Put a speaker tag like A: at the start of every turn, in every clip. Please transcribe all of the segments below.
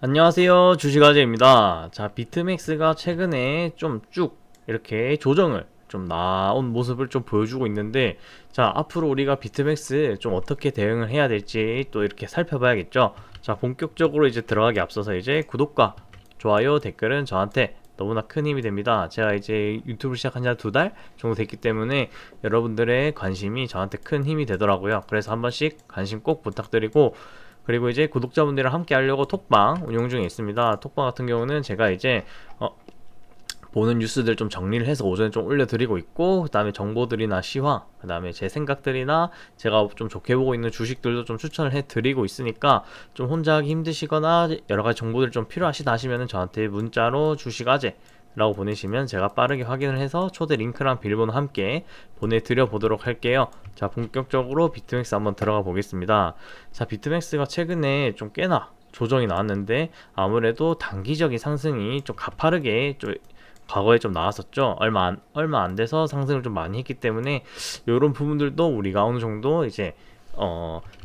A: 안녕하세요. 주식아재입니다. 자, 비트맥스가 최근에 좀 쭉 이렇게 조정을 좀 나온 모습을 좀 보여주고 있는데, 자, 앞으로 우리가 비트맥스 좀 어떻게 대응을 해야 될지 또 이렇게 살펴봐야겠죠. 자, 본격적으로 이제 들어가기 앞서서 이제 구독과 좋아요, 댓글은 저한테 너무나 큰 힘이 됩니다. 제가 이제 유튜브 시작한 지 한 2달 정도 됐기 때문에 여러분들의 관심이 저한테 큰 힘이 되더라고요. 그래서 한 번씩 관심 꼭 부탁드리고, 그리고 이제 구독자분들이랑 함께 하려고 톡방 운영 중에 있습니다. 톡방 같은 경우는 제가 이제 보는 뉴스들 좀 정리를 해서 오전에 좀 올려드리고 있고, 그 다음에 정보들이나 시황, 그 다음에 제 생각들이나 제가 좀 좋게 보고 있는 주식들도 좀 추천을 해드리고 있으니까, 좀 혼자 하기 힘드시거나 여러가지 정보들 좀 필요하시다 하시면 저한테 문자로 주식아재 라고 보내시면 제가 빠르게 확인을 해서 초대 링크랑 비밀번호 함께 보내드려 보도록 할게요. 자, 본격적으로 비트맥스 한번 들어가 보겠습니다. 자, 비트맥스가 최근에 좀 꽤나 조정이 나왔는데, 아무래도 단기적인 상승이 좀 가파르게 좀 과거에 좀 나왔었죠. 얼마 안 돼서 상승을 좀 많이 했기 때문에 이런 부분들도 우리가 어느 정도 이제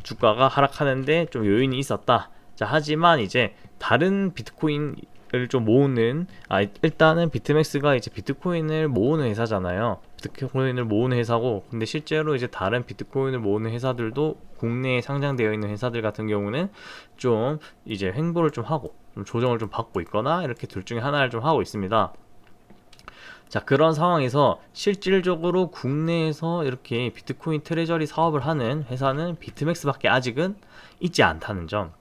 A: 주가가 하락하는데 좀 요인이 있었다. 자, 하지만 이제 다른 비트코인을 좀 모으는, 일단은 비트맥스가 이제 비트코인을 모으는 회사잖아요. 비트코인을 모으는 회사고, 근데 실제로 이제 다른 비트코인을 모으는 회사들도 국내에 상장되어 있는 회사들 같은 경우는 좀 이제 횡보를 좀 하고 좀 조정을 좀 받고 있거나 이렇게 둘 중에 하나를 좀 하고 있습니다. 자, 그런 상황에서 실질적으로 국내에서 이렇게 비트코인 트레저리 사업을 하는 회사는 비트맥스밖에 아직은 있지 않다는 점.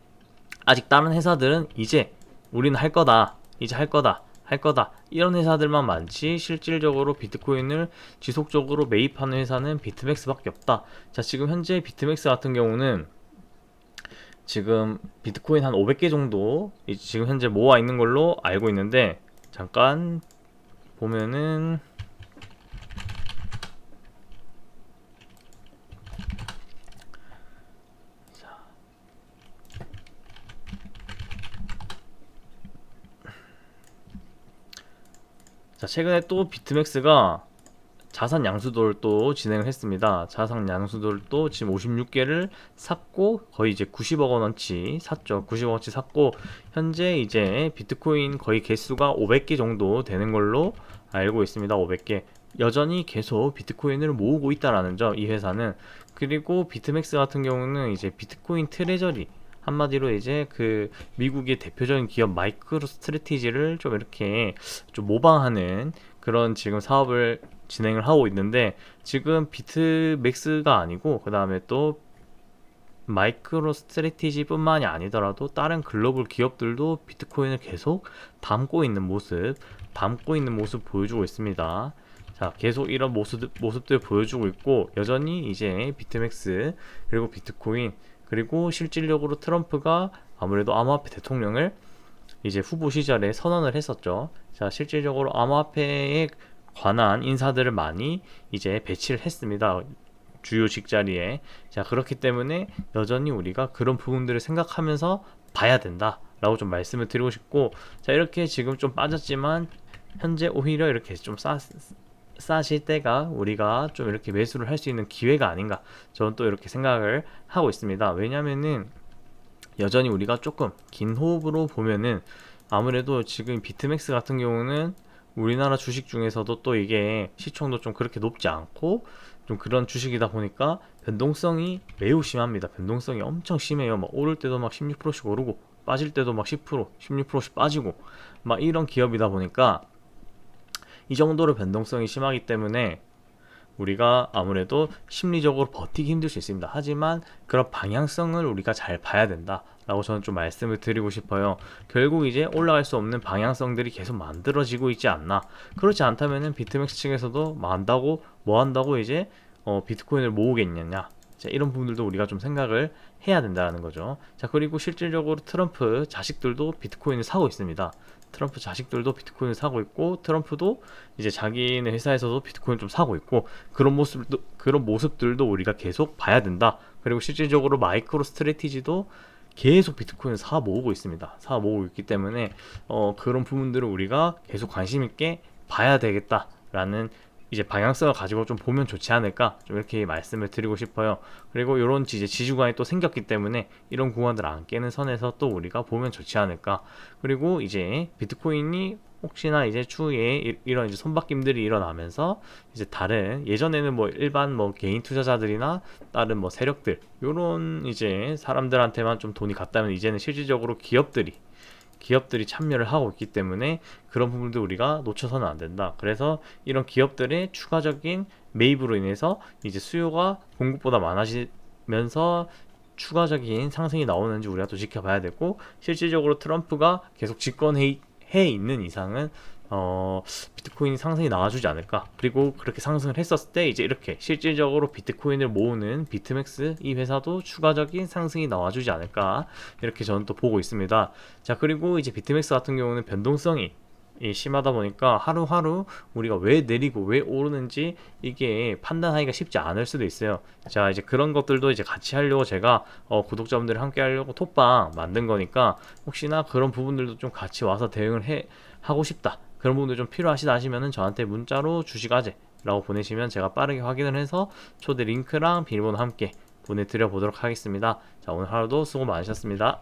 A: 아직 다른 회사들은 이제 우리는 할 거다, 이제 할 거다, 할 거다, 이런 회사들만 많지, 실질적으로 비트코인을 지속적으로 매입하는 회사는 비트맥스밖에 없다. 자, 지금 현재 비트맥스 같은 경우는 지금 비트코인 한 500개 정도 지금 현재 모아 있는 걸로 알고 있는데, 잠깐 보면은, 자, 최근에 또 비트맥스가 자산 양수도를 또 진행을 했습니다. 자산 양수도를 또 지금 56개를 샀고, 거의 이제 90억 원어치 샀죠. 90억 원어치 샀고, 현재 이제 비트코인 거의 개수가 500개 정도 되는 걸로 알고 있습니다. 500개. 여전히 계속 비트코인을 모으고 있다라는 점, 이 회사는. 그리고 비트맥스 같은 경우는 이제 비트코인 트레저리, 한마디로 이제 그 미국의 대표적인 기업 마이크로 스트래티지를 좀 이렇게 좀 모방하는 그런 지금 사업을 진행을 하고 있는데, 지금 비트맥스가 아니고 그 다음에 또 마이크로 스트래티지 뿐만이 아니더라도 다른 글로벌 기업들도 비트코인을 계속 담고 있는 모습 보여주고 있습니다. 자, 계속 이런 모습들 보여주고 있고, 여전히 이제 비트맥스, 그리고 비트코인, 그리고 실질적으로 트럼프가 아무래도 암호화폐 대통령을 이제 후보 시절에 선언을 했었죠. 자, 실질적으로 암호화폐에 관한 인사들을 많이 이제 배치를 했습니다. 주요 직자리에. 자, 그렇기 때문에 여전히 우리가 그런 부분들을 생각하면서 봐야 된다 라고 좀 말씀을 드리고 싶고, 자, 이렇게 지금 좀 빠졌지만 현재 오히려 이렇게 좀 싸실 때가 우리가 좀 이렇게 매수를 할 수 있는 기회가 아닌가, 저는 또 이렇게 생각을 하고 있습니다. 왜냐면은 여전히 우리가 조금 긴 호흡으로 보면은, 아무래도 지금 비트맥스 같은 경우는 우리나라 주식 중에서도 또 이게 시총도 좀 그렇게 높지 않고 좀 그런 주식이다 보니까 변동성이 매우 심합니다. 변동성이 엄청 심해요. 막 오를 때도 막 16%씩 오르고 빠질 때도 막 10%, 16%씩 빠지고 막 이런 기업이다 보니까, 이 정도로 변동성이 심하기 때문에 우리가 아무래도 심리적으로 버티기 힘들 수 있습니다. 하지만 그런 방향성을 우리가 잘 봐야 된다 라고 저는 좀 말씀을 드리고 싶어요. 결국 이제 올라갈 수 없는 방향성들이 계속 만들어지고 있지 않나. 그렇지 않다면은 비트맥스 측에서도 뭐 한다고 이제 비트코인을 모으겠느냐. 자, 이런 부분들도 우리가 좀 생각을 해야 된다는 거죠. 자, 그리고 실질적으로 트럼프 자식들도 비트코인을 사고 있습니다. 트럼프 자식들도 비트코인을 사고 있고, 트럼프도 이제 자기네 회사에서도 비트코인 좀 사고 있고, 그런 모습들도 우리가 계속 봐야 된다. 그리고 실질적으로 마이크로 스트래티지도 계속 비트코인을 사 모으고 있습니다. 사 모으고 있기 때문에 그런 부분들을 우리가 계속 관심 있게 봐야 되겠다라는 이제 방향성을 가지고 좀 보면 좋지 않을까, 좀 이렇게 말씀을 드리고 싶어요. 그리고 이런 이제 지주간이 또 생겼기 때문에 이런 구간들 안 깨는 선에서 또 우리가 보면 좋지 않을까. 그리고 이제 비트코인이 혹시나 이제 추후에 이런 이제 손바뀜들이 일어나면서 이제 다른 예전에는 뭐 일반 뭐 개인 투자자들이나 다른 뭐 세력들 요런 이제 사람들한테만 좀 돈이 갔다면, 이제는 실질적으로 기업들이 참여를 하고 있기 때문에 그런 부분도 우리가 놓쳐서는 안 된다. 그래서 이런 기업들의 추가적인 매입으로 인해서 이제 수요가 공급보다 많아지면서 추가적인 상승이 나오는지 우리가 또 지켜봐야 되고, 실질적으로 트럼프가 계속 집권해 있는 이상은 비트코인 상승이 나와주지 않을까. 그리고 그렇게 상승을 했었을 때 이제 이렇게 실질적으로 비트코인을 모으는 비트맥스 이 회사도 추가적인 상승이 나와주지 않을까, 이렇게 저는 또 보고 있습니다. 자, 그리고 이제 비트맥스 같은 경우는 변동성이 심하다 보니까 하루하루 우리가 왜 내리고 왜 오르는지 이게 판단하기가 쉽지 않을 수도 있어요. 자, 이제 그런 것들도 이제 같이 하려고 제가 구독자분들이 함께 하려고 톡방 만든 거니까, 혹시나 그런 부분들도 좀 같이 와서 대응을 하고 싶다, 그런 부분들 좀 필요하시다 하시면은 저한테 문자로 주식아재 라고 보내시면 제가 빠르게 확인을 해서 초대 링크랑 비밀번호 함께 보내드려 보도록 하겠습니다. 자, 오늘 하루도 수고 많으셨습니다.